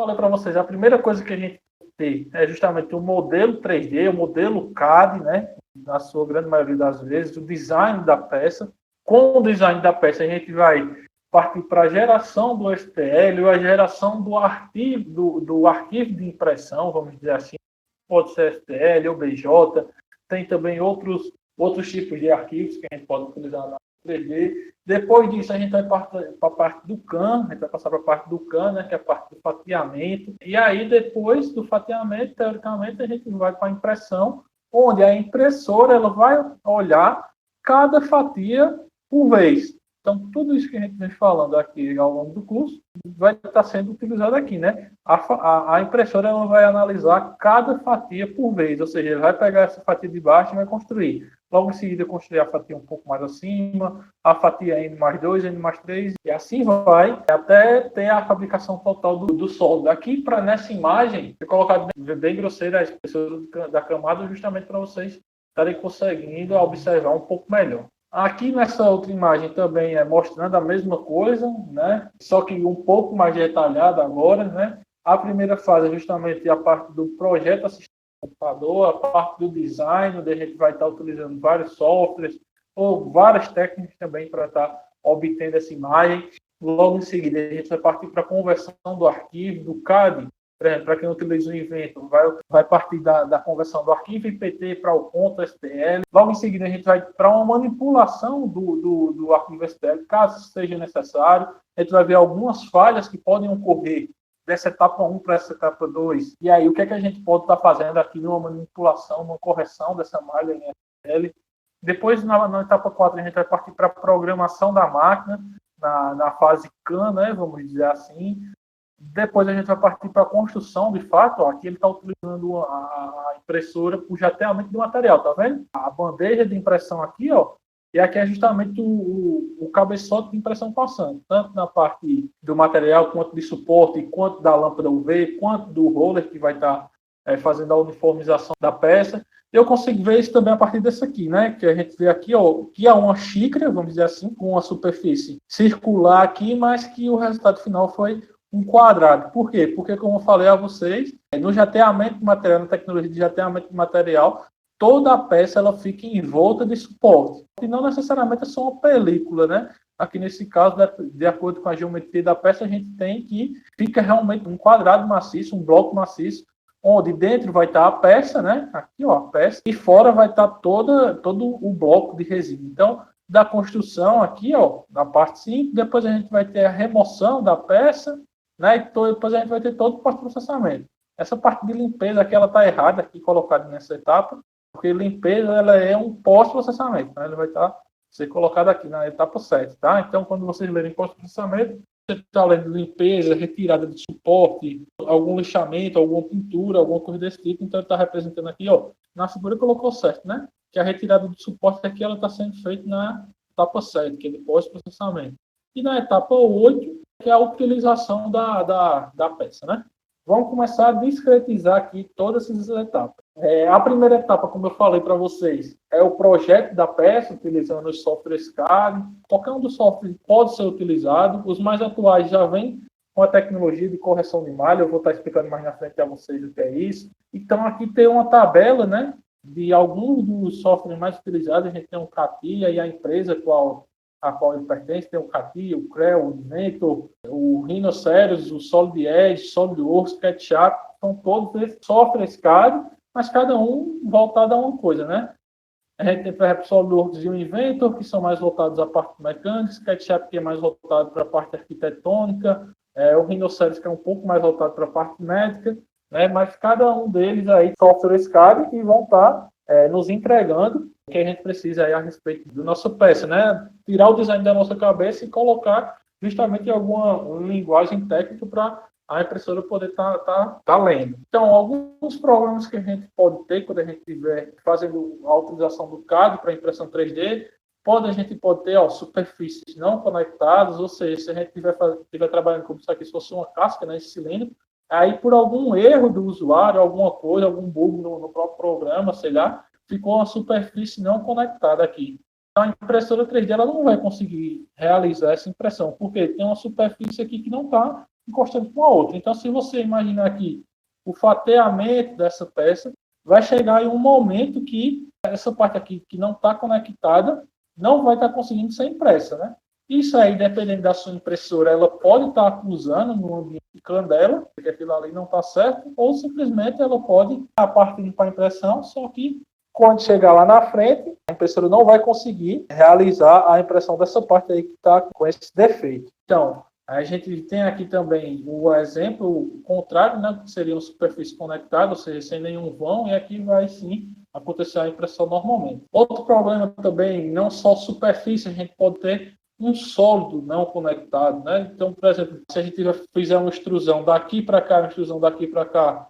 falei para vocês, a primeira coisa que a gente tem é justamente o modelo 3D, o modelo CAD, né? Na sua grande maioria das vezes, o design da peça. Com o design da peça, a gente vai partir para a geração do STL, a geração do arquivo de impressão, vamos dizer assim, pode ser STL, OBJ, tem também outros tipos de arquivos que a gente pode utilizar na 3D. Depois disso, a gente vai para a parte do CAM, a gente vai passar para a parte do CAM, né, que é a parte do fatiamento. E aí, depois do fatiamento, teoricamente, a gente vai para a impressão, onde a impressora ela vai olhar cada fatia por vez. Então, tudo isso que a gente vem falando aqui ao longo do curso vai estar sendo utilizado aqui, né? A impressora ela vai analisar cada fatia por vez, ou seja, ele vai pegar essa fatia de baixo e vai construir. Logo em seguida, construir a fatia um pouco mais acima, a fatia N+2, N+3, e assim vai, até ter a fabricação total do sólido. Aqui, nessa imagem, eu colocado bem grosseira a espessura da camada, justamente para vocês estarem conseguindo observar um pouco melhor. Aqui nessa outra imagem também é mostrando a mesma coisa, né? Só que um pouco mais detalhada agora, né? A primeira fase é justamente a parte do projeto assistente ao computador, a parte do design, onde a gente vai estar utilizando vários softwares ou várias técnicas também para estar obtendo essa imagem. Logo em seguida, a gente vai partir para a conversão do arquivo, do CAD. Por exemplo, para quem utiliza o Inventor, vai partir da conversão do arquivo IPT para o ponto STL. Logo em seguida, a gente vai para uma manipulação do arquivo STL, caso seja necessário. A gente vai ver algumas falhas que podem ocorrer dessa etapa 1 para essa etapa 2. E aí, o que é que a gente pode estar fazendo aqui numa manipulação, numa correção dessa malha em STL. Depois, na etapa 4, a gente vai partir para a programação da máquina, na fase CAN, né, vamos dizer assim. Depois a gente vai partir para a construção, de fato. Ó, aqui ele está utilizando a impressora por jateamento de material, tá vendo? A bandeja de impressão aqui, ó, e aqui é justamente o cabeçote de impressão passando, tanto na parte do material, quanto de suporte, quanto da lâmpada UV, quanto do roller que vai estar fazendo a uniformização da peça. Eu consigo ver isso também a partir desse aqui, né? Que a gente vê aqui, ó, que é uma xícara, vamos dizer assim, com uma superfície circular aqui, mas que o resultado final foi um quadrado. Por quê? Porque, como eu falei a vocês, no jateamento de material, na tecnologia de jateamento de material, toda a peça ela fica em volta de suporte. E não necessariamente é só uma película, né? Aqui nesse caso, de acordo com a geometria da peça, a gente tem que fica realmente um quadrado maciço, um bloco maciço, onde dentro vai estar a peça, né? Aqui, ó, a peça, e fora vai estar todo o bloco de resina. Então, da construção aqui, ó, na parte 5, depois a gente vai ter a remoção da peça, né? E depois a gente vai ter todo o pós-processamento. Essa parte de limpeza aqui, ela está errada aqui, colocada nessa etapa, porque limpeza, ela é um pós-processamento, né? Ela vai ser colocada aqui na etapa 7, tá? Então, quando vocês lerem pós-processamento, você está lendo limpeza, retirada de suporte, algum lixamento, alguma pintura, alguma coisa desse tipo. Então, ele está representando aqui, ó, na figura colocou certo, né? Que a retirada de suporte aqui, ela está sendo feita na etapa 7, que é de pós-processamento. E na etapa 8, que é a utilização da peça, né? Vamos começar a discretizar aqui todas essas etapas. A primeira etapa, como eu falei para vocês, é o projeto da peça, utilizando os softwares CAD. Qualquer um dos softwares pode ser utilizado. Os mais atuais já vêm com a tecnologia de correção de malha. Eu vou estar explicando mais na frente a vocês o que é isso. Então, aqui tem uma tabela, né, de alguns dos softwares mais utilizados. A gente tem o CATIA e a empresa a qual ele pertence, tem o CATIA, o CREA, o Inventor, o Rhinoceros, o Solid Edge, SolidWorks, SketchUp, são todos esses softwares CAD, mas cada um voltado a uma coisa, né? A gente tem, por exemplo, o SolidWorks e o Inventor, que são mais voltados à parte mecânica, SketchUp, que é mais voltado para a parte arquitetônica, o Rhinoceros, que é um pouco mais voltado para a parte médica, né? Mas cada um deles aí, softwares CAD, que vão estar nos entregando o que a gente precisa aí a respeito da nossa peça, né? Tirar o design da nossa cabeça e colocar justamente alguma linguagem técnica para a impressora poder tá lendo. Então, alguns problemas que a gente pode ter quando a gente estiver fazendo a utilização do CAD para impressão 3D, a gente pode ter superfícies não conectadas, ou seja, se a gente estiver trabalhando como isso aqui, se fosse uma casca, né, esse cilindro, aí por algum erro do usuário, alguma coisa, algum bug no próprio programa, sei lá, ficou uma superfície não conectada aqui. Então, a impressora 3D ela não vai conseguir realizar essa impressão, porque tem uma superfície aqui que não está encostando com a outra. Então, se você imaginar aqui o fatiamento dessa peça, vai chegar em um momento que essa parte aqui que não está conectada não vai estar conseguindo ser impressa, né? Isso aí, dependendo da sua impressora, ela pode estar acusando no ambiente dela, que aquilo ali não está certo, ou simplesmente ela pode estar partindo para a impressão, só que quando chegar lá na frente, a impressora não vai conseguir realizar a impressão dessa parte aí que está com esse defeito. Então, a gente tem aqui também o exemplo contrário, né, que seria uma superfície conectada, ou seja, sem nenhum vão, e aqui vai sim acontecer a impressão normalmente. Outro problema também, não só superfície, a gente pode ter um sólido não conectado, né? Então, por exemplo, se a gente fizer uma extrusão daqui para cá, uma extrusão daqui para cá,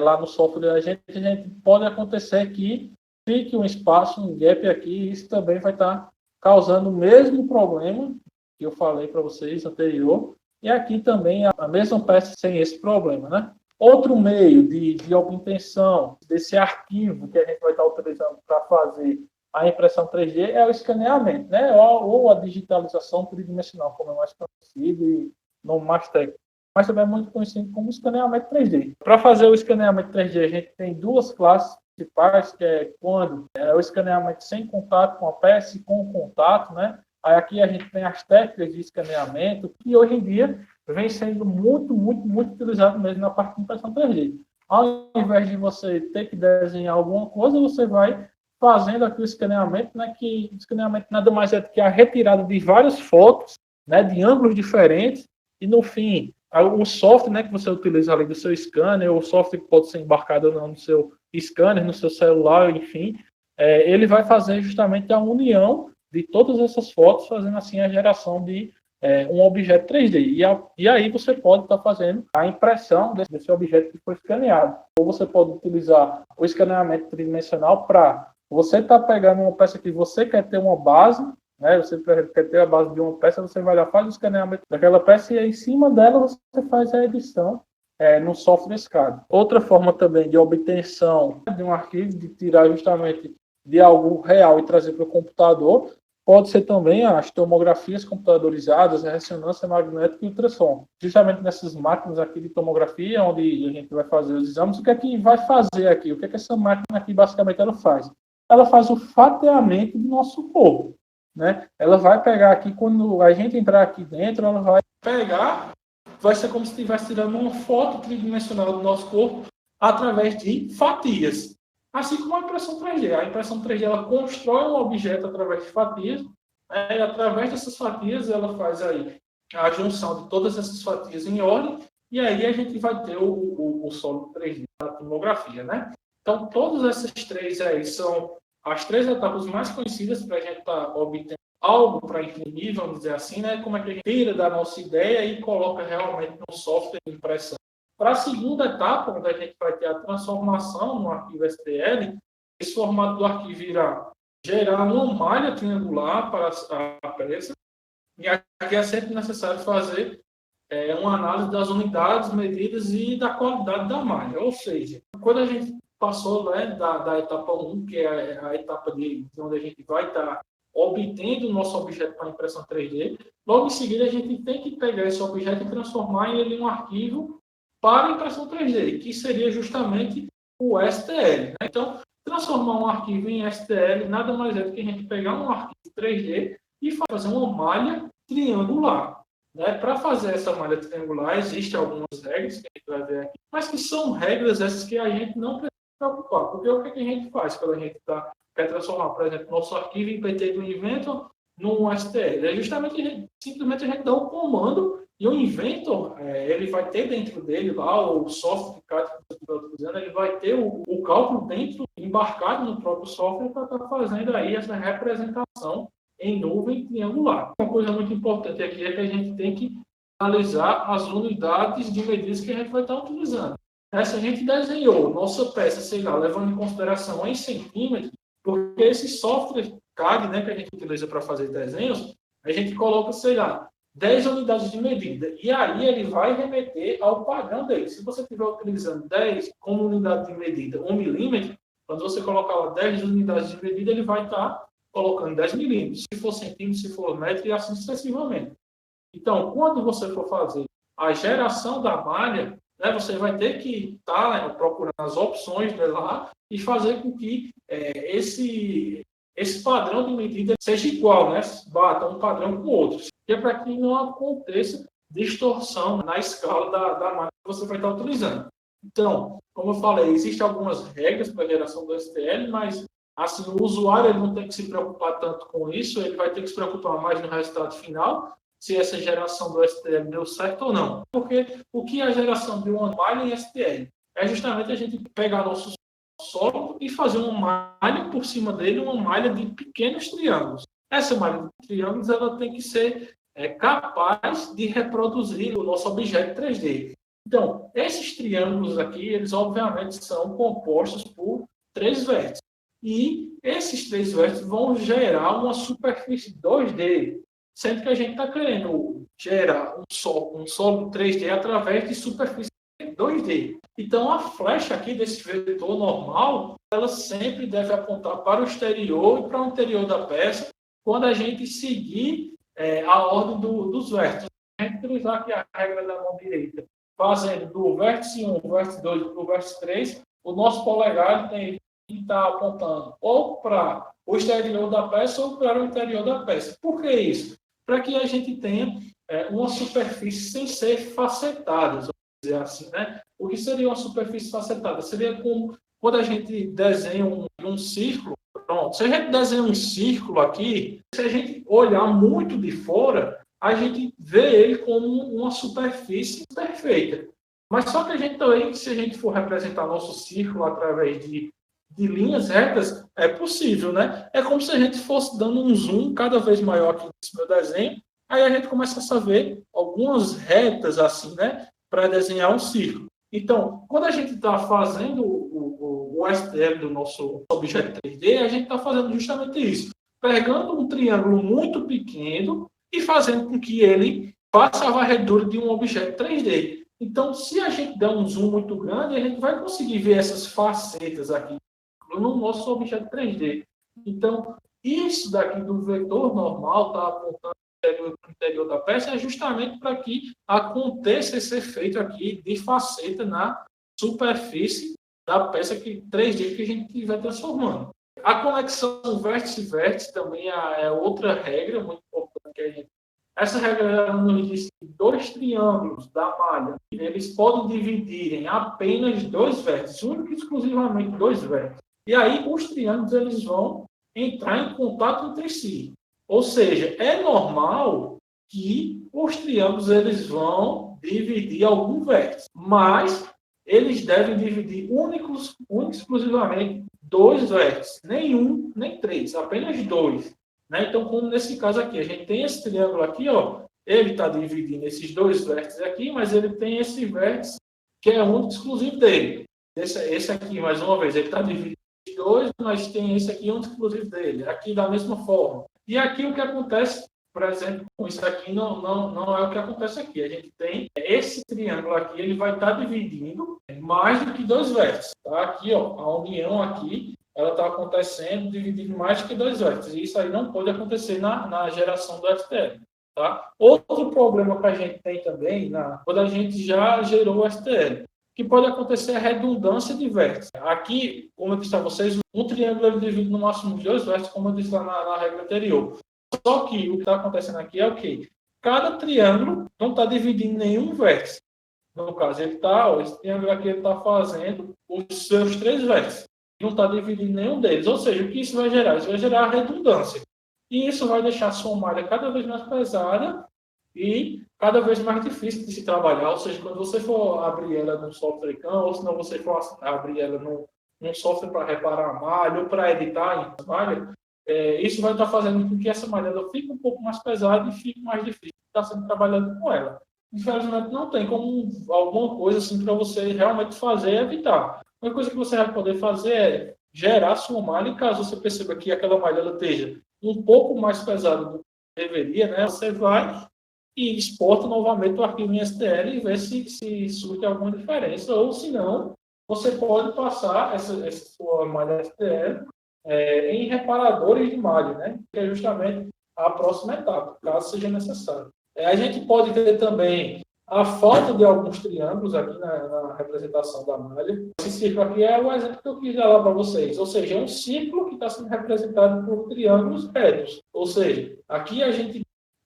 lá no software a gente pode acontecer que fique um espaço, um gap aqui, e isso também vai estar causando o mesmo problema que eu falei para vocês anterior, e aqui também a mesma peça sem esse problema, né? Outro meio de obtenção desse arquivo que a gente vai estar utilizando para fazer a impressão 3D é o escaneamento, né? Ou a digitalização tridimensional, como é mais conhecido e nome mais técnico. Mas também é muito conhecido como escaneamento 3D. Para fazer o escaneamento 3D, a gente tem duas classes principais, que é quando é o escaneamento sem contato com a peça e com contato, né? Aí aqui a gente tem as técnicas de escaneamento, que hoje em dia vem sendo muito utilizado mesmo na parte de impressão 3D. Ao invés de você ter que desenhar alguma coisa, você vai fazendo aqui o escaneamento, né, que o escaneamento nada mais é do que a retirada de várias fotos, né, de ângulos diferentes, e no fim, o software, né, que você utiliza ali do seu scanner, ou o software que pode ser embarcado ou não no seu scanner, no seu celular, enfim, ele vai fazer justamente a união de todas essas fotos, fazendo assim a geração de um objeto 3D. E aí você pode estar fazendo a impressão desse objeto que foi escaneado. Ou você pode utilizar o escaneamento tridimensional para você estar pegando uma peça que você quer ter uma base, né? Você quer ter a base de uma peça, você vai lá, faz o escaneamento daquela peça e aí, em cima dela você faz a edição no software SCAD. Outra forma também de obtenção de um arquivo, de tirar justamente de algo real e trazer para o computador, pode ser também as tomografias computadorizadas, a ressonância magnética e o ultrassom. Justamente nessas máquinas aqui de tomografia, onde a gente vai fazer os exames, o que é que vai fazer aqui? O que é que essa máquina aqui basicamente ela faz? Ela faz o fatiamento do nosso corpo, né? Ela vai pegar aqui, quando a gente entrar aqui dentro, ela vai pegar, vai ser como se estivesse tirando uma foto tridimensional do nosso corpo através de fatias. Assim como a impressão 3D. A impressão 3D ela constrói um objeto através de fatias, né? E através dessas fatias ela faz aí a junção de todas essas fatias em ordem, e aí a gente vai ter o sólido 3D da tomografia, né? Então, todas essas três aí são as três etapas mais conhecidas para a gente estar obtendo algo para imprimir, vamos dizer assim, né? Como é que a gente tira da nossa ideia e coloca realmente no software de impressão. Para a segunda etapa, onde a gente vai ter a transformação no arquivo STL, esse formato do arquivo irá gerar uma malha triangular para a peça, e aqui é sempre necessário fazer uma análise das unidades, medidas e da qualidade da malha. Ou seja, quando a gente passou, né, da etapa 1, que é a etapa de onde a gente vai estar obtendo o nosso objeto para impressão 3D, logo em seguida a gente tem que pegar esse objeto e transformar ele em um arquivo para impressão 3D, que seria justamente o STL. Né? Então, transformar um arquivo em STL nada mais é do que a gente pegar um arquivo 3D e fazer uma malha triangular. Né? Para fazer essa malha triangular, existem algumas regras que a gente vai ver aqui, mas que são regras essas que a gente não precisa se preocupar. Porque o que a gente faz quando a gente quer transformar, por exemplo, nosso arquivo em PT do Inventor num STL? É justamente simplesmente a gente dá um comando e o Inventor, ele vai ter dentro dele lá o software de CAD que você está utilizando, ele vai ter o cálculo dentro, embarcado no próprio software para estar fazendo aí essa representação em nuvem triangular. Uma coisa muito importante aqui é que a gente tem que analisar as unidades de medidas que a gente vai estar utilizando. Se a gente desenhou nossa peça, sei lá, levando em consideração em centímetros, porque esse software CAD, né, que a gente utiliza para fazer desenhos, a gente coloca, sei lá, 10 unidades de medida. E aí ele vai remeter ao padrão dele. Se você estiver utilizando 10 como unidade de medida 1 milímetro, quando você colocar lá 10 unidades de medida, ele vai estar colocando 10 milímetros. Se for centímetro, se for metro, e assim sucessivamente. Então, quando você for fazer a geração da malha, né, você vai ter que estar procurando as opções de lá e fazer com que esse padrão de medida seja igual, né? Bata um padrão com o outro. Que é para que não aconteça distorção na escala da malha que você vai estar utilizando. Então, como eu falei, existem algumas regras para a geração do STL, mas assim, o usuário ele não tem que se preocupar tanto com isso, ele vai ter que se preocupar mais no resultado final, se essa geração do STL deu certo ou não. Porque o que é a geração de uma malha em STL? É justamente a gente pegar nosso solo e fazer uma malha por cima dele, uma malha de pequenos triângulos. Essa malha de triângulos ela tem que ser capaz de reproduzir o nosso objeto 3D. Então, esses triângulos aqui, eles obviamente são compostos por 3 vértices. E esses 3 vértices vão gerar uma superfície 2D, sendo que a gente está querendo gerar um solo 3D através de superfície 2D. Então, a flecha aqui desse vetor normal, ela sempre deve apontar para o exterior e para o interior da peça, quando a gente seguir a ordem dos vértices. A gente utilizar aqui a regra da mão direita, fazendo do vértice 1, vértice 2 para o vértice 3, o nosso polegar tem que estar apontando ou para o exterior da peça ou para o interior da peça. Por que isso? Para que a gente tenha uma superfície sem ser facetada, vamos dizer assim, né? O que seria uma superfície facetada? Seria como quando a gente desenha um círculo. Pronto, se a gente desenha um círculo aqui, se a gente olhar muito de fora, a gente vê ele como uma superfície perfeita. Mas só que a gente também, se a gente for representar nosso círculo através de linhas retas, é possível, né? É como se a gente fosse dando um zoom cada vez maior aqui nesse meu desenho, aí a gente começa a ver algumas retas assim, né? Para desenhar um círculo. Então, quando a gente está fazendo o STL do nosso objeto 3D, a gente está fazendo justamente isso. Pegando um triângulo muito pequeno e fazendo com que ele faça a varredura de um objeto 3D. Então, se a gente der um zoom muito grande, a gente vai conseguir ver essas facetas aqui no nosso objeto 3D. Então, isso daqui do vetor normal, está apontando para o interior da peça, é justamente para que aconteça esse efeito aqui de faceta na superfície da peça 3D que a gente estiver transformando. A conexão vértice-vértice também é outra regra muito importante que a gente. Essa regra nos diz que 2 triângulos da malha, eles podem dividir em apenas 2 vértices, único e exclusivamente 2 vértices. E aí os triângulos eles vão entrar em contato entre si. Ou seja, é normal que os triângulos eles vão dividir algum vértice, mas eles devem dividir únicos exclusivamente 2 vértices, nem 1, nem 3, apenas 2. Né? Então, como nesse caso aqui, a gente tem esse triângulo aqui, ó, ele está dividindo esses 2 vértices aqui, mas ele tem esse vértice que é único exclusivo dele. Esse aqui, mais uma vez, ele está dividindo 2, mas tem esse aqui único exclusivo dele. Aqui da mesma forma. E aqui o que acontece, por exemplo, com isso aqui não é o que acontece aqui. A gente tem esse triângulo aqui, ele vai estar dividindo mais do que 2 vértices. Tá? Aqui, ó, a união aqui, ela está acontecendo dividindo mais do que 2 vértices. E isso aí não pode acontecer na geração do STL. Tá? Outro problema que a gente tem também, quando a gente já gerou o STL, que pode acontecer a redundância de vértices. Aqui, como eu disse a vocês, um triângulo ele divide no máximo de 2 vértices, como eu disse lá na regra anterior. Só que o que está acontecendo aqui é o quê? Cada triângulo não está dividindo nenhum vértice. No caso, esse triângulo aqui está fazendo os seus 3 vértices. Não está dividindo nenhum deles. Ou seja, o que isso vai gerar? Isso vai gerar redundância. E isso vai deixar a sua malha cada vez mais pesada e cada vez mais difícil de se trabalhar. Ou seja, quando você for abrir ela num software CAM, ou se não você for abrir ela num software para reparar a malha ou para editar a malha, isso vai estar fazendo com que essa malha fique um pouco mais pesada e fique mais difícil de estar sendo trabalhado com ela. Infelizmente, não tem como alguma coisa assim para você realmente fazer e evitar. Uma coisa que você vai poder fazer é gerar sua malha, e caso você perceba que aquela malha ela esteja um pouco mais pesada do que deveria, né, você vai e exporta novamente o arquivo em STL e vê se surge alguma diferença, ou se não, você pode passar essa sua malha STL em reparadores de malha, né, que é justamente a próxima etapa, caso seja necessário. A gente pode ter também a falta de alguns triângulos aqui na representação da malha. Esse círculo aqui é o exemplo que eu quis dar lá para vocês. Ou seja, é um círculo que está sendo representado por triângulos retos. Ou seja, aqui a gente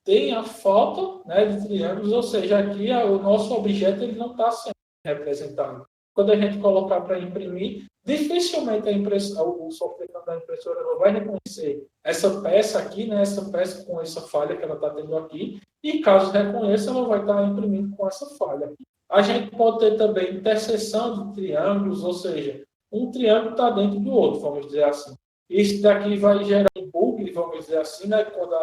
tem a falta, né, de triângulos, ou seja, aqui o nosso objeto ele não está sendo representado. Quando a gente colocar para imprimir, dificilmente o software da impressora não vai reconhecer essa peça aqui, né, essa peça com essa falha que ela está tendo aqui, e caso reconheça, ela vai estar imprimindo com essa falha aqui. A gente pode ter também interseção de triângulos, ou seja, um triângulo está dentro do outro, vamos dizer assim. Isso daqui vai gerar um bug, vamos dizer assim, né, quando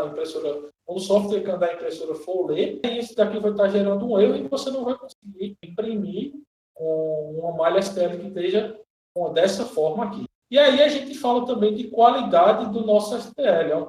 o software da impressora for ler, isso daqui vai estar gerando um erro e você não vai conseguir imprimir com uma malha STL que esteja dessa forma aqui. E aí a gente fala também de qualidade do nosso STL, é um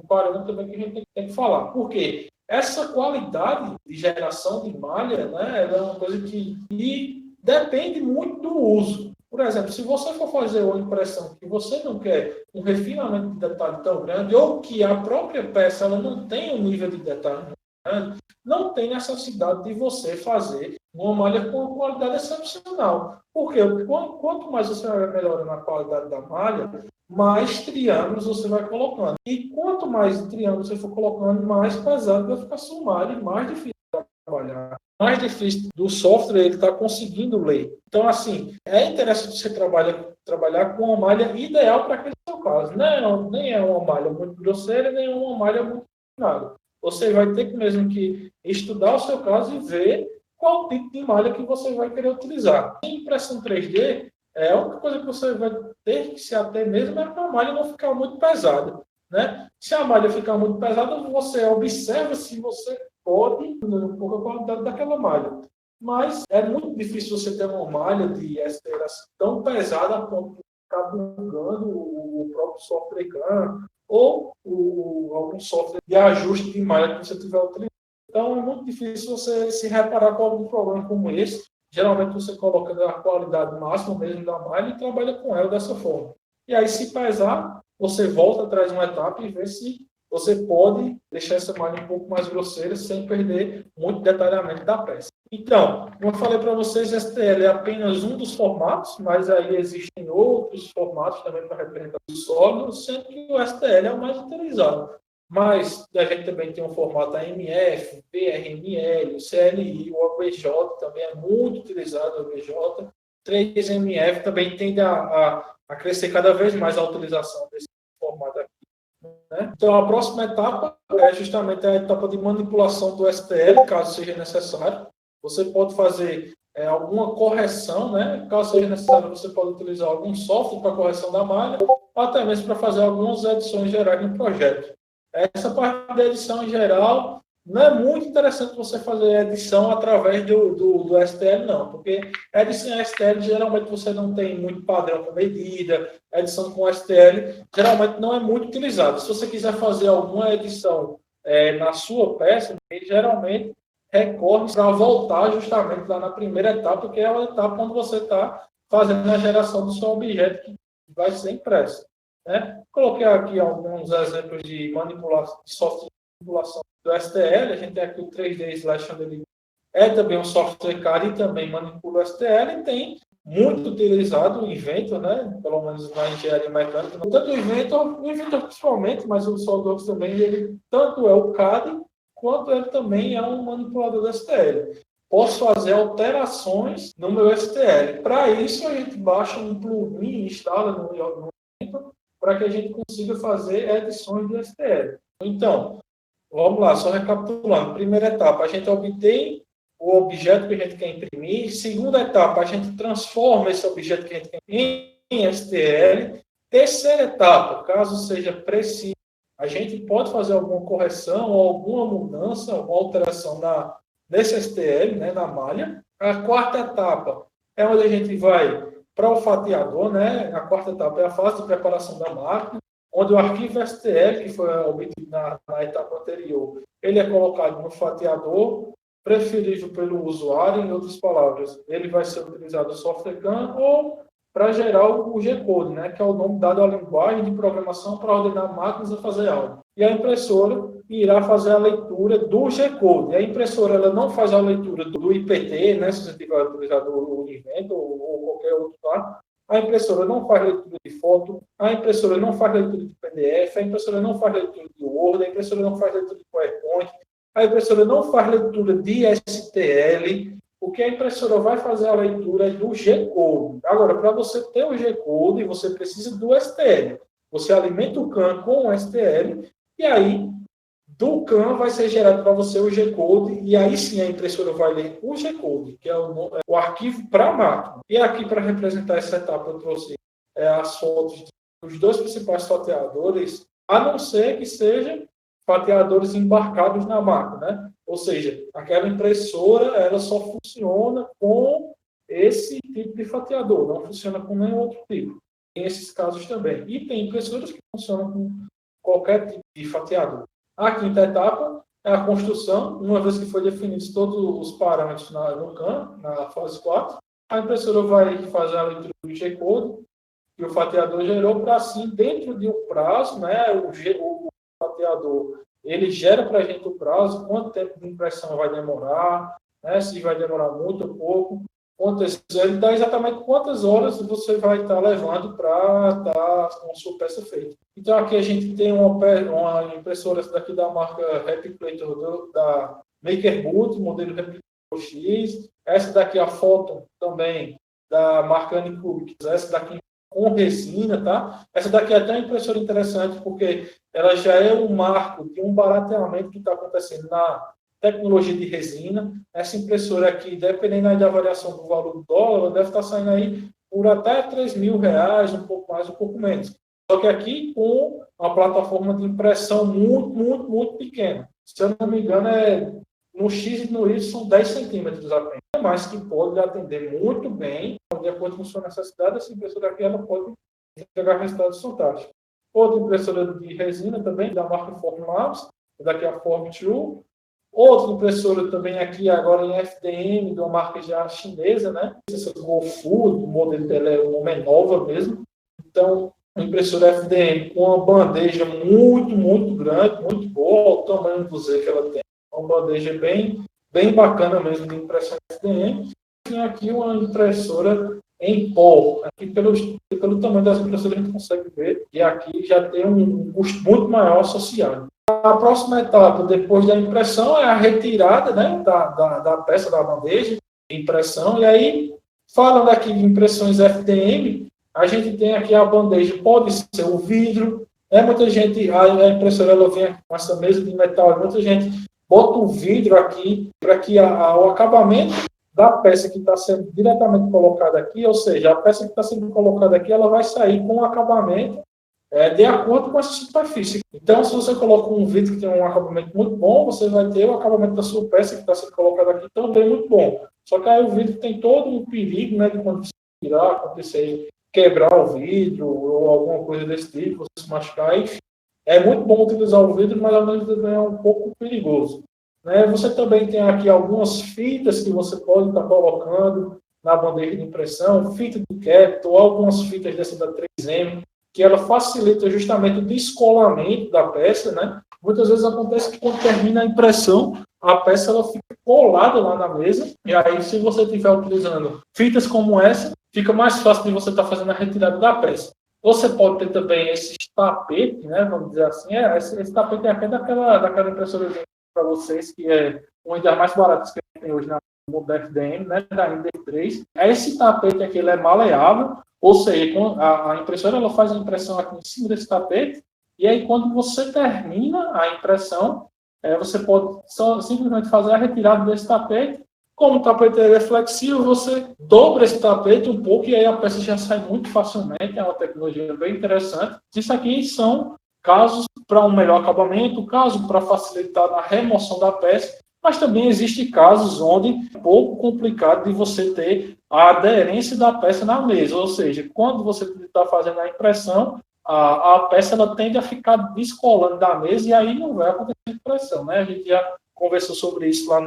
parâmetro também que a gente tem que falar. Por quê? Essa qualidade de geração de malha, né, é uma coisa que depende muito do uso. Por exemplo, se você for fazer uma impressão que você não quer um refinamento de detalhe tão grande, ou que a própria peça ela não tem um nível de detalhe grande, não tem necessidade de você fazer uma malha com qualidade excepcional. Porque quanto mais você vai melhorando a qualidade da malha, mais triângulos você vai colocando. E quanto mais triângulos você for colocando, mais pesado vai ficar a sua malha e mais difícil de trabalhar. Mais difícil do software ele está conseguindo ler. Então, assim, é interessante você trabalhar com uma malha ideal para aquele seu caso. Nem é uma malha muito grosseira, nem é uma malha muito refinada. Você vai ter mesmo que estudar o seu caso e ver qual tipo de malha que você vai querer utilizar. Em impressão 3D, a única coisa que você vai ter que se ater mesmo é para a malha não ficar muito pesada, né? Se a malha ficar muito pesada, você observa se você pode um pouco a qualidade daquela malha. Mas é muito difícil você ter uma malha de STL tão pesada a ponto de ficar bugando o próprio software CAM ou algum software de ajuste de malha que você estiver utilizando. Então, é muito difícil você se reparar com algum problema como esse. Geralmente, você coloca a qualidade máxima mesmo da malha e trabalha com ela dessa forma. E aí, se pesar, você volta atrás de uma etapa e vê se você pode deixar essa malha um pouco mais grosseira sem perder muito detalhamento da peça. Então, como eu falei para vocês, STL é apenas um dos formatos, mas aí existem outros formatos também para representar o sólido, sendo que o STL é o mais utilizado. Mas a gente também tem um formato AMF, PRML, o CLI, o OBJ também é muito utilizado, o OBJ. 3MF também tende a crescer cada vez mais a utilização desse formato aqui. Né? Então, a próxima etapa é justamente a etapa de manipulação do STL, caso seja necessário. Você pode fazer alguma correção, né? Caso seja necessário, você pode utilizar algum software para correção da malha, ou até mesmo para fazer algumas edições gerais no projeto. Essa parte da edição em geral não é muito interessante você fazer edição através do STL, não, porque a edição STL geralmente você não tem muito padrão com medida, a edição com STL geralmente não é muito utilizada. Se você quiser fazer alguma edição na sua peça, ele geralmente recorre para voltar justamente lá na primeira etapa, que é a etapa onde você está fazendo a geração do seu objeto que vai ser impresso. Né? Coloquei aqui alguns exemplos de manipulação, de software de manipulação do STL. A gente tem aqui o 3D Slash Chandelier. É também um software CAD e também manipula o STL. E tem muito utilizado o Inventor, né? Pelo menos na engenharia mecânica. Tanto o Inventor principalmente, mas o SolidWorks também, ele tanto é o CAD, quanto ele também é um manipulador do STL. Posso fazer alterações no meu STL. Para isso, a gente baixa um plugin e instala no Inventor, para que a gente consiga fazer edições de STL. Então, vamos lá, só recapitulando. Primeira etapa, a gente obtém o objeto que a gente quer imprimir. Segunda etapa, a gente transforma esse objeto que a gente quer imprimir em STL. Terceira etapa, caso seja preciso, a gente pode fazer alguma correção ou alguma mudança, alguma alteração nesse STL, né, na malha. A quarta etapa é onde a gente vai para o fatiador, né? A quarta etapa é a fase de preparação da máquina, onde o arquivo STL, que foi obtido na etapa anterior, ele é colocado no fatiador, preferível pelo usuário, em outras palavras, ele vai ser utilizado no software CAM ou para gerar o G-Code, né? Que é o nome dado à linguagem de programação para ordenar máquinas a fazer algo. E a impressora irá fazer a leitura do G-Code. A impressora ela não faz a leitura do IPT, né, se você tiver utilizado o Invento ou qualquer outro lá. A impressora não faz leitura de foto, a impressora não faz leitura de PDF, a impressora não faz leitura de Word, a impressora não faz leitura de PowerPoint, a impressora não faz leitura de STL. O que a impressora vai fazer a leitura é do G-Code. Agora, para você ter o G-Code, você precisa do STL. Você alimenta o CAN com o STL, e aí, do CAN vai ser gerado para você o G-Code, e aí sim a impressora vai ler o G-Code, que é o arquivo para a máquina. E aqui, para representar essa etapa, eu trouxe as fotos dos dois principais fatiadores, a não ser que sejam fatiadores embarcados na máquina, né? Ou seja, aquela impressora ela só funciona com esse tipo de fatiador, não funciona com nenhum outro tipo. Tem esses casos também. E tem impressoras que funcionam com qualquer tipo de fatiador. A quinta etapa é a construção. Uma vez que foi definidos todos os parâmetros no CAN, na fase 4, a impressora vai fazer a leitura do G-Code que o fatiador gerou para, assim, dentro de um prazo, né, o fatiador ele gera para a gente o prazo, quanto tempo de impressão vai demorar, né, se vai demorar muito ou pouco, ele dá exatamente quantas horas você vai estar levando para estar com a sua peça feita. Então, aqui a gente tem uma impressora daqui da marca Replicator, da MakerBoot, modelo Replicator X. Essa daqui é a Photon, também, da marca Anycubic. Essa daqui com resina, tá? Essa daqui é até uma impressora interessante, porque ela já é um marco de um barateamento que está acontecendo na tecnologia de resina. Essa impressora aqui, dependendo da variação do valor do dólar, ela deve estar saindo aí por até R$3.000, um pouco mais, um pouco menos. Só que aqui com uma plataforma de impressão muito pequena. Se eu não me engano, no X e no Y são 10 centímetros apenas. Mas que pode atender muito bem, de acordo com a sua necessidade. Essa impressora aqui ela pode entregar resultados fantásticos. Outra impressora de resina também, da marca Formlabs, daqui a Form2. Outra impressora também aqui, agora em FDM, de uma marca já chinesa, né? Essa GoFu, o modelo dela é uma nova mesmo. Então, uma impressora FDM com uma bandeja muito grande, muito boa, o tamanho do Z que ela tem. Uma bandeja bem bacana mesmo de impressão FDM. Tem aqui uma impressora em pó. Aqui, pelo tamanho das impressoras, a gente consegue ver. E aqui já tem um custo muito maior associado. A próxima etapa, depois da impressão, é a retirada, né, da peça da bandeja de impressão. E aí, falando aqui de impressões FDM, a gente tem aqui a bandeja, pode ser o vidro. Muita gente, a impressora ela vem com essa mesa de metal, muita gente bota o vidro aqui para que o acabamento da peça que está sendo diretamente colocada aqui, ou seja, a peça que está sendo colocada aqui, ela vai sair com o acabamento de acordo com essa superfície. Então, se você coloca um vidro que tem um acabamento muito bom, você vai ter o acabamento da sua peça que está sendo colocada aqui também muito bom. Só que aí o vidro tem todo um perigo, né, de quando você tirar, acontecer quebrar o vidro ou alguma coisa desse tipo, você se machucar. Enfim, é muito bom utilizar o vidro, mas ao mesmo tempo é um pouco perigoso. Né? Você também tem aqui algumas fitas que você pode estar colocando na bandeja de impressão, fita de Capital, algumas fitas dessa da 3M, que ela facilita justamente o descolamento da peça, né? Muitas vezes acontece que quando termina a impressão, a peça ela fica colada lá na mesa, e aí se você estiver utilizando fitas como essa, fica mais fácil de você estar fazendo a retirada da peça. Você pode ter também esses tapetes, né? Vamos dizer assim, esse tapete é até daquela impressora para vocês, que é uma das mais baratas que tem hoje na da FDM, né, da MD3. Esse tapete aqui ele é maleável, ou seja, a impressora ela faz a impressão aqui em cima desse tapete, e aí quando você termina a impressão, você pode simplesmente fazer a retirada desse tapete. Como o tapete é flexível, você dobra esse tapete um pouco e aí a peça já sai muito facilmente. É uma tecnologia bem interessante. Isso aqui são casos para um melhor acabamento, caso para facilitar a remoção da peça, mas também existem casos onde é pouco complicado de você ter a aderência da peça na mesa, ou seja, quando você está fazendo a impressão, a peça ela tende a ficar descolando da mesa e aí não vai acontecer impressão, né? A gente já conversou sobre isso lá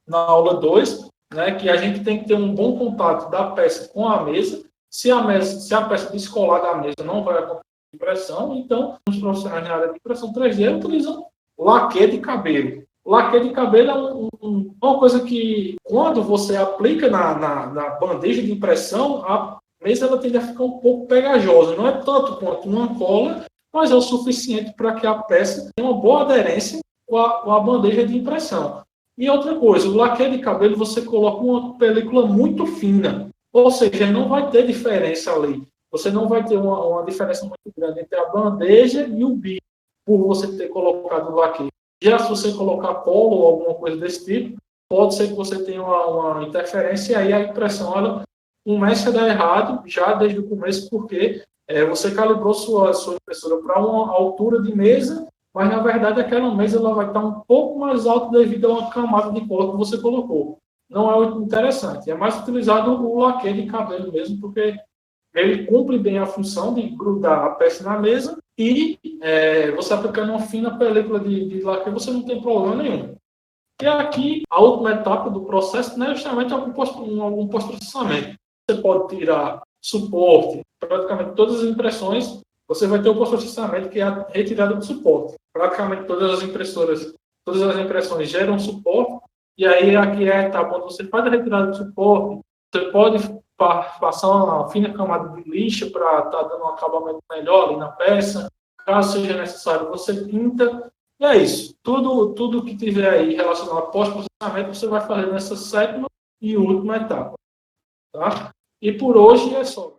na aula 2, né? Que a gente tem que ter um bom contato da peça com a mesa. Se a peça descolar da mesa, não vai acontecer impressão. Então, os profissionais na área de impressão 3D utilizam laque de cabelo. Laque de cabelo é uma coisa que, quando você aplica na bandeja de impressão, a mesa ela tende a ficar um pouco pegajosa. Não é tanto quanto uma cola, mas é o suficiente para que a peça tenha uma boa aderência com a bandeja de impressão. E outra coisa, o laque de cabelo você coloca uma película muito fina, ou seja, não vai ter diferença ali. Você não vai ter uma diferença muito grande entre a bandeja e o bico, por você ter colocado o laque. Já se você colocar polo ou alguma coisa desse tipo, pode ser que você tenha uma interferência e aí a impressão ela começa a dar errado já desde o começo, porque você calibrou sua impressora para uma altura de mesa, mas na verdade aquela mesa ela vai estar um pouco mais alta devido a uma camada de cola que você colocou. Não é muito interessante. É mais utilizado o laque de cabelo mesmo, porque ele cumpre bem a função de grudar a peça na mesa e você aplicando uma fina película de laque, você não tem problema nenhum. E aqui, a última etapa do processo, né, justamente é algum pós-processamento. Você pode tirar suporte, praticamente todas as impressões, você vai ter o pós-processamento, que é a retirada do suporte. Praticamente todas as impressões geram suporte, e aí aqui é a etapa onde você faz a retirada do suporte, você pode passar uma fina camada de lixa para estar dando um acabamento melhor ali na peça. Caso seja necessário, você pinta. E é isso. Tudo que tiver aí relacionado ao pós-processamento, você vai fazer nessa sétima e última etapa. Tá? E por hoje é só.